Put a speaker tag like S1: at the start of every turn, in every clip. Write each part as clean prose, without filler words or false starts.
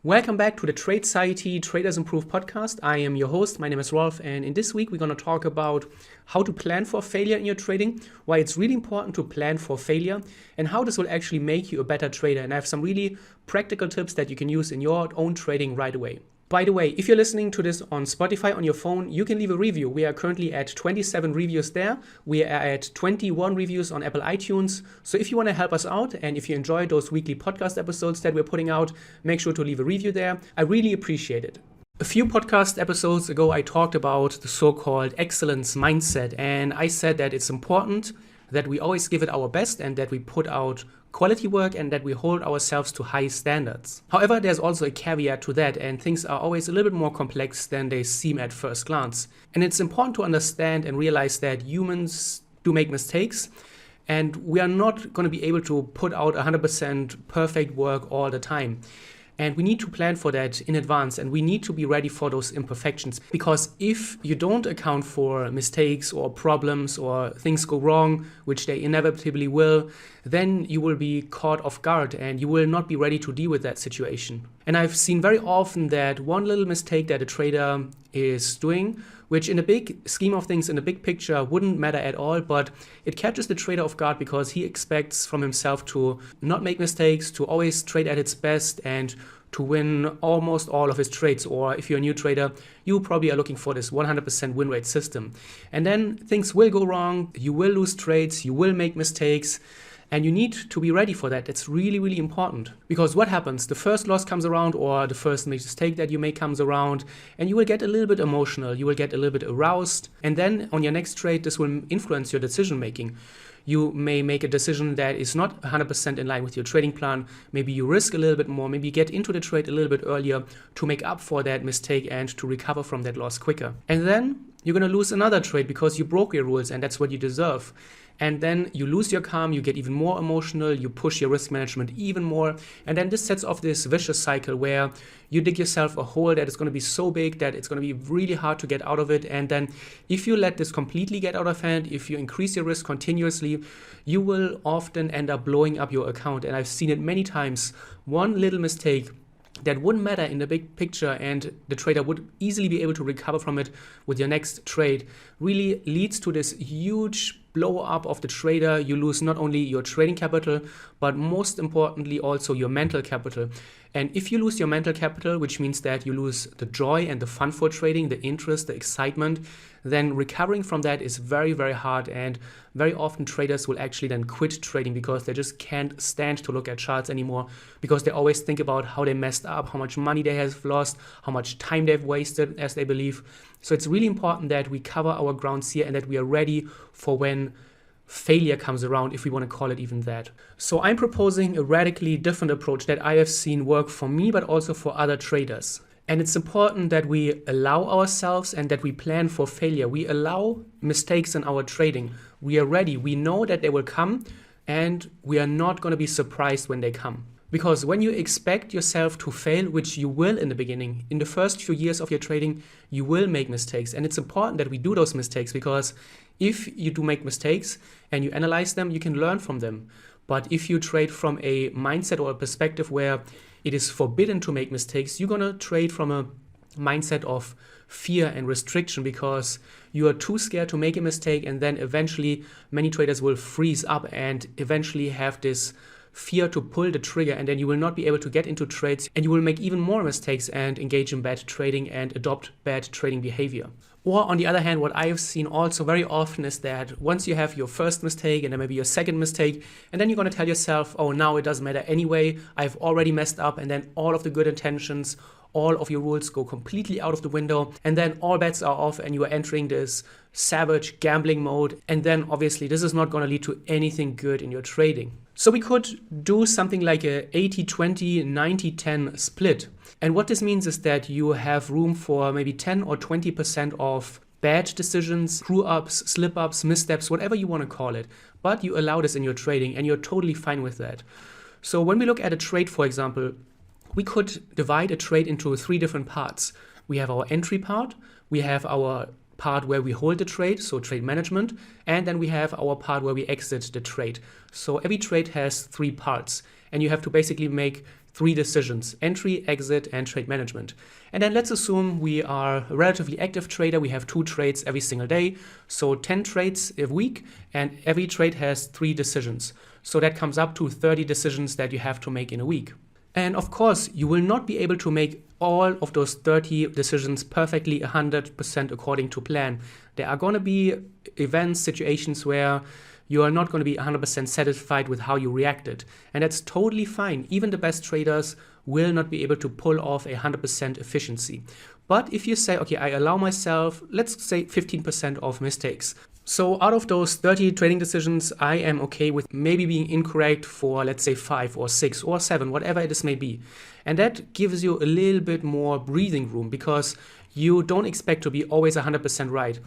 S1: Welcome back to the Trade Society Traders Improve podcast. I am your host. My name is Rolf, and in this week we're going to talk about how to plan for failure in your trading, why it's really important to plan for failure, and how this will actually make you a better trader. And I have some really practical tips that you can use in your own trading right away. By the way, if you're listening to this on Spotify on your phone, you can leave a review. We are currently at 27 reviews there. We are at 21 reviews on Apple iTunes. So if you want to help us out and if you enjoy those weekly podcast episodes that we're putting out, make sure to leave a review there. I really appreciate it. A few podcast episodes ago, I talked about the so-called excellence mindset, and I said that it's important that we always give it our best and that we put out quality work and that we hold ourselves to high standards. However, there's also a caveat to that, and things are always a little bit more complex than they seem at first glance. And it's important to understand and realize that humans do make mistakes, and we are not going to be able to put out 100% perfect work all the time. And we need to plan for that in advance, and we need to be ready for those imperfections. Because if you don't account for mistakes or problems or things go wrong, which they inevitably will, then you will be caught off guard and you will not be ready to deal with that situation. And I've seen very often that one little mistake that a trader is doing, which in the big scheme of things, in the big picture, wouldn't matter at all, but it catches the trader off guard because he expects from himself to not make mistakes, to always trade at its best, and to win almost all of his trades. Or if you're a new trader, you probably are looking for this 100% win rate system. And then things will go wrong, you will lose trades, you will make mistakes, and you need to be ready for that. It's really, really important. Because what happens? The first loss comes around, or the first mistake that you make comes around, and you will get a little bit emotional, you will get a little bit aroused, and then on your next trade, this will influence your decision making. You may make a decision that is not 100% in line with your trading plan. Maybe you risk a little bit more, maybe get into the trade a little bit earlier to make up for that mistake and to recover from that loss quicker. And then you're going to lose another trade because you broke your rules, and that's what you deserve. And then you lose your calm, you get even more emotional, you push your risk management even more. And then this sets off this vicious cycle where you dig yourself a hole that is going to be so big that it's going to be really hard to get out of it. And then if you let this completely get out of hand, if you increase your risk continuously, you will often end up blowing up your account. And I've seen it many times. One little mistake that wouldn't matter in the big picture and the trader would easily be able to recover from it with your next trade really leads to this huge blow up of the trader. You lose not only your trading capital, but most importantly also your mental capital. And if you lose your mental capital, which means that you lose the joy and the fun for trading, the interest, the excitement, then recovering from that is very, very hard. And very often traders will actually then quit trading because they just can't stand to look at charts anymore, because they always think about how they messed up, how much money they have lost, how much time they've wasted, as they believe. So it's really important that we cover our grounds here and that we are ready for when failure comes around, if we want to call it even that. So I'm proposing a radically different approach that I have seen work for me, but also for other traders. And it's important that we allow ourselves and that we plan for failure. We allow mistakes in our trading. We are ready. We know that they will come, and we are not going to be surprised when they come. Because when you expect yourself to fail, which you will in the beginning, in the first few years of your trading, you will make mistakes. And it's important that we do those mistakes, because if you do make mistakes and you analyze them, you can learn from them. But if you trade from a mindset or a perspective where it is forbidden to make mistakes, you're going to trade from a mindset of fear and restriction, because you are too scared to make a mistake, and then eventually many traders will freeze up and eventually have this fear to pull the trigger, and then you will not be able to get into trades, and you will make even more mistakes and engage in bad trading and adopt bad trading behavior. Or on the other hand, what I have seen also very often is that once you have your first mistake and then maybe your second mistake, and then you're going to tell yourself, oh, now it doesn't matter anyway, I've already messed up, and then all of the good intentions, all of your rules go completely out of the window, and then all bets are off and you are entering this savage gambling mode. And then obviously this is not going to lead to anything good in your trading. So we could do something like a 80-20, 90-10 split. And what this means is that you have room for maybe 10 or 20% of bad decisions, screw-ups, slip-ups, missteps, whatever you want to call it. But you allow this in your trading and you're totally fine with that. So when we look at a trade, for example, we could divide a trade into 3 different parts. We have our entry part, we have our part where we hold the trade, so trade management, and then we have our part where we exit the trade. So every trade has 3 parts, and you have to basically make 3 decisions: entry, exit, and trade management. And then let's assume we are a relatively active trader. We have 2 trades every single day, so 10 trades a week, and every trade has 3 decisions. So that comes up to 30 decisions that you have to make in a week. And of course, you will not be able to make all of those 30 decisions perfectly 100% according to plan. There are going to be events, situations where you are not going to be 100% satisfied with how you reacted. And that's totally fine. Even the best traders will not be able to pull off 100% efficiency. But if you say, okay, I allow myself, let's say 15% of mistakes. So out of those 30 trading decisions, I am okay with maybe being incorrect for, let's say, 5 or 6 or 7, whatever it is may be. And that gives you a little bit more breathing room because you don't expect to be always 100% right.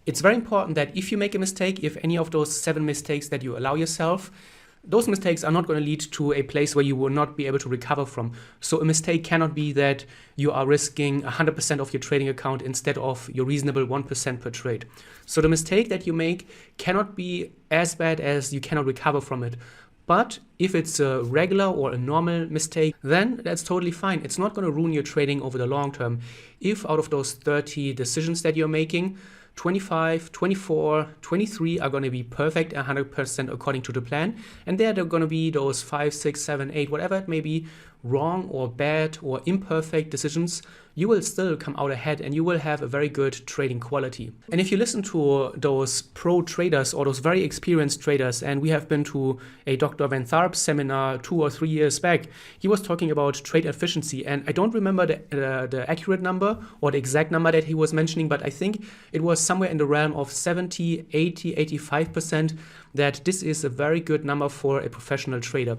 S1: It's very important that if you make a mistake, if any of those 7 mistakes that you allow yourself, those mistakes are not going to lead to a place where you will not be able to recover from. So a mistake cannot be that you are risking 100% of your trading account instead of your reasonable 1% per trade. So the mistake that you make cannot be as bad as you cannot recover from it. But if it's a regular or a normal mistake, then that's totally fine. It's not going to ruin your trading over the long term. If out of those 30 decisions that you're making, 25, 24, 23 are going to be perfect 100% according to the plan. And there are going to be those 5, 6, 7, 8, whatever it may be, wrong or bad or imperfect decisions. You will still come out ahead and you will have a very good trading quality. And if you listen to those pro traders or those very experienced traders, and we have been to a Dr. Van Tharp seminar 2 or 3 years back, he was talking about trade efficiency. And I don't remember the accurate number or the exact number that he was mentioning, but I think it was somewhere in the realm of 70, 80, 85%. That this is a very good number for a professional trader.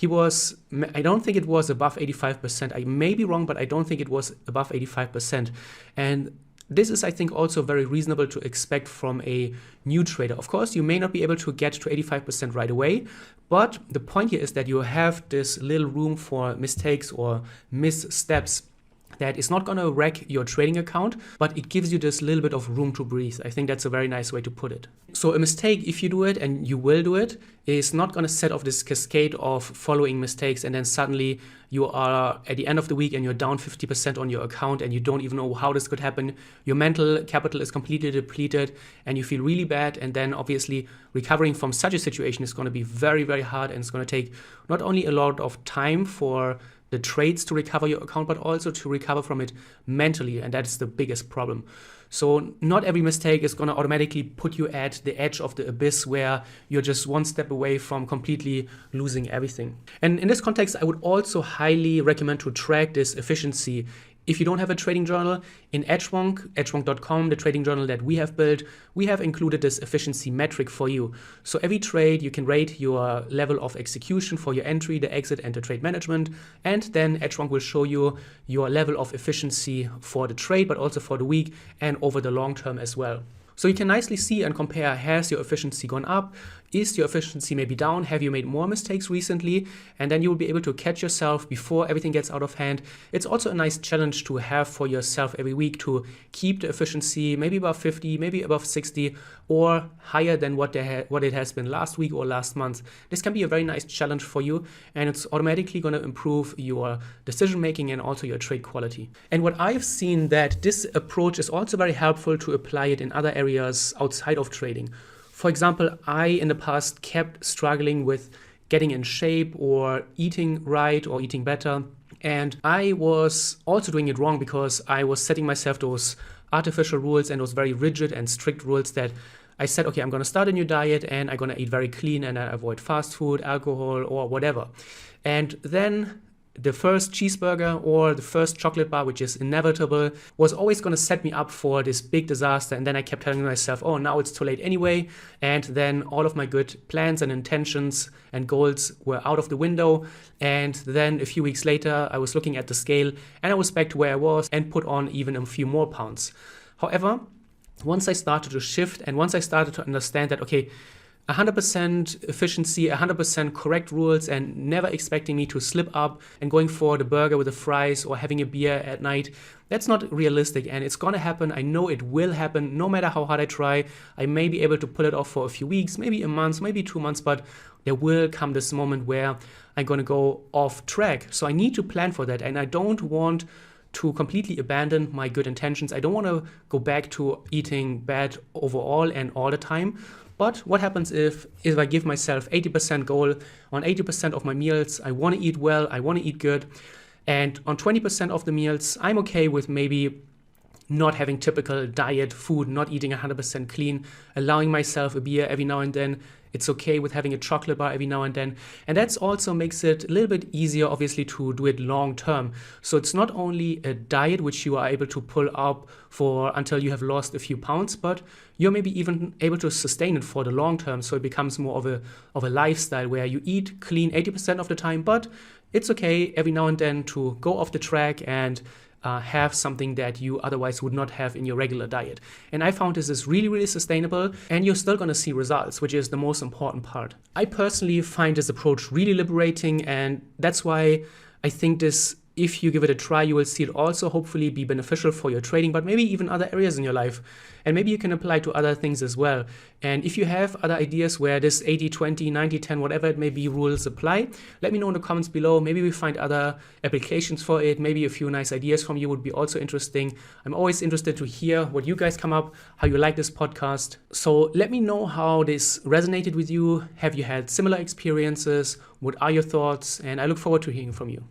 S1: I don't think it was above 85%. I may be wrong, but I don't think it was above 85%. And this is, I think, also very reasonable to expect from a new trader. Of course, you may not be able to get to 85% right away, but the point here is that you have this little room for mistakes or missteps that is not going to wreck your trading account, but it gives you this little bit of room to breathe. I think that's a very nice way to put it. So a mistake, if you do it, and you will do it, is not going to set off this cascade of following mistakes, and then suddenly you are at the end of the week and you're down 50% on your account and you don't even know how this could happen. Your mental capital is completely depleted and you feel really bad, and then obviously recovering from such a situation is going to be very, very hard, and it's going to take not only a lot of time for the trades to recover your account, but also to recover from it mentally, and that's the biggest problem. So not every mistake is going to automatically put you at the edge of the abyss where you're just one step away from completely losing everything. And in this context, I would also highly recommend to track this efficiency. If you don't have a trading journal, in edgewonk.com, the trading journal that we have built, we have included this efficiency metric for you. So every trade, you can rate your level of execution for your entry, the exit, and the trade management. And then Edgewonk will show you your level of efficiency for the trade, but also for the week and over the long term as well. So you can nicely see and compare, has your efficiency gone up? Is your efficiency maybe down? Have you made more mistakes recently? And then you will be able to catch yourself before everything gets out of hand. It's also a nice challenge to have for yourself every week to keep the efficiency maybe above 50, maybe above 60, or higher than what it has been last week or last month. This can be a very nice challenge for you, and it's automatically going to improve your decision making and also your trade quality. And what I've seen that this approach is also very helpful to apply it in other areas outside of trading. For example, I in the past kept struggling with getting in shape or eating right or eating better. And I was also doing it wrong because I was setting myself those artificial rules and those very rigid and strict rules that I said, okay, I'm going to start a new diet and I'm going to eat very clean and I avoid fast food, alcohol, or whatever. And then the first cheeseburger or the first chocolate bar, which is inevitable, was always going to set me up for this big disaster. And then I kept telling myself, oh, now it's too late anyway. And then all of my good plans and intentions and goals were out of the window. And then a few weeks later, I was looking at the scale and I was back to where I was and put on even a few more pounds. However, once I started to shift and once I started to understand that, okay, 100% efficiency, 100% correct rules, and never expecting me to slip up and going for the burger with the fries or having a beer at night. That's not realistic, and it's gonna happen. I know it will happen no matter how hard I try. I may be able to pull it off for a few weeks, maybe a month, maybe 2 months, but there will come this moment where I'm gonna go off track. So I need to plan for that, and I don't want to completely abandon my good intentions. I don't want to go back to eating bad overall and all the time. But what happens if I give myself 80% goal on 80% of my meals? I want to eat well, I want to eat good. And on 20% of the meals, I'm okay with maybe not having typical diet food, not eating 100% clean, allowing myself a beer every now and then. It's okay with having a chocolate bar every now and then. And that also makes it a little bit easier, obviously, to do it long term. So it's not only a diet which you are able to pull up for until you have lost a few pounds, but you're maybe even able to sustain it for the long term. So it becomes more of a lifestyle where you eat clean 80% of the time, but it's okay every now and then to go off the track and have something that you otherwise would not have in your regular diet. And I found this is really, really sustainable, and you're still gonna see results, which is the most important part. I personally find this approach really liberating, and that's why I think this, if you give it a try, you will see it also hopefully be beneficial for your trading, but maybe even other areas in your life. And maybe you can apply to other things as well. And if you have other ideas where this 80-20, 90-10, whatever it may be, rules apply, let me know in the comments below. Maybe we find other applications for it. Maybe a few nice ideas from you would be also interesting. I'm always interested to hear what you guys come up, how you like this podcast. So let me know how this resonated with you. Have you had similar experiences? What are your thoughts? And I look forward to hearing from you.